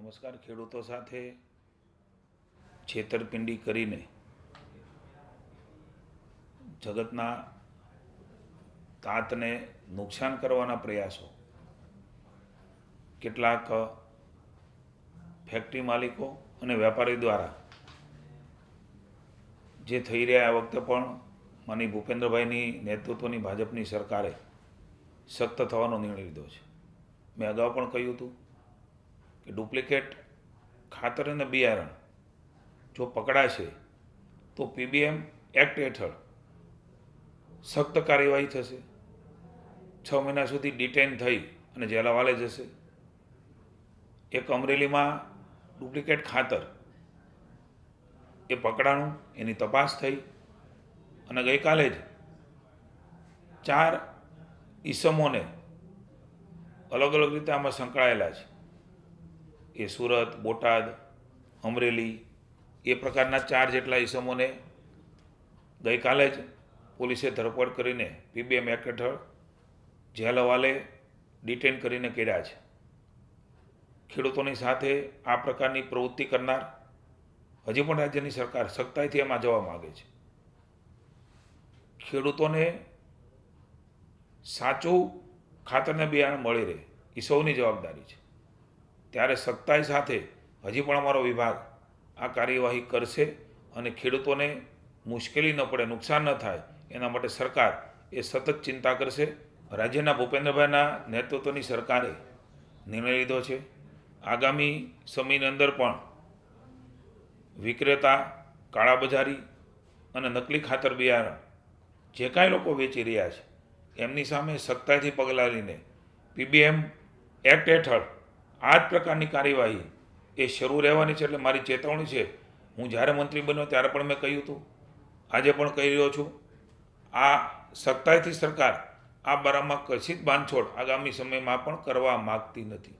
નમસ્કાર. ખેડૂતો સાથે છેતરપિંડી કરીને જગતના તાતને નુકસાન કરવાના પ્રયાસો કેટલાક ફેક્ટરી માલિકો અને વેપારી દ્વારા જે થઈ રહ્યા આ વખતે પણ માનનીય ભૂપેન્દ્રભાઈની નેતૃત્વની ભાજપની સરકારે સખ્ત થવાનો નિર્ણય લીધો છે. મેં અગાઉ પણ કહ્યું હતું કે ડુપ્લિકેટ ખાતર અને બિયારણ જો પકડાશે તો પીબીએમ એક્ટ હેઠળ સખ્ત કાર્યવાહી થશે. 6 મહિના સુધી ડિટેન થઈ અને જેલ હવાલે જશે. એક અમરેલીમાં ડુપ્લિકેટ ખાતર એ પકડાણું, એની તપાસ થઈ અને ગઈકાલે જ 4 ઈસમોને અલગ અલગ રીતે આમાં સંકળાયેલા છે. એ સુરત, બોટાદ, અમરેલી એ પ્રકારના 4 જેટલા ઈસમોને ગઈકાલે જ પોલીસે ધરપકડ કરીને પીબીએમ એક્ટ હેઠળ જેલ હવાલે ડિટેન કરીને કર્યા છે. ખેડૂતોની સાથે આ પ્રકારની પ્રવૃત્તિ કરનાર હજી પણ રાજ્યની સરકાર સખ્તાઈથી એમાં જવા માગે છે. ખેડૂતોને સાચું ખાતરને બિયારણ મળી રહે એ સૌની જવાબદારી છે. ત્યારે સખ્તાઈ સાથે હજી પણ અમારો વિભાગ આ કાર્યવાહી કરશે અને ખેડૂતોને મુશ્કેલી ન પડે, નુકસાન ન થાય એના માટે સરકાર એ સતત ચિંતા કરશે. રાજ્યના ભૂપેન્દ્રભાઈના નેતૃત્વની સરકારે નિર્ણય લીધો છે આગામી સમયની અંદર પણ વિક્રેતા, કાળાબજારી અને નકલી ખાતર બિયારણ જે કાંઈ લોકો વેચી રહ્યા છે એમની સામે સખ્તાઈથી પગલાં લઈને પીબીએમ એક્ટ હેઠળ આ જ પ્રકારની કાર્યવાહી એ શરૂ રહેવાની છે. એટલે મારી ચેતવણી છે. હું જ્યારે મંત્રી બન્યો ત્યારે પણ મેં કહ્યું હતું, આજે પણ કહી રહ્યો છું, આ સખ્તાઈથી સરકાર આ બારામાં કશી જ બાંધછોડ આગામી સમયમાં પણ કરવા માગતી નથી.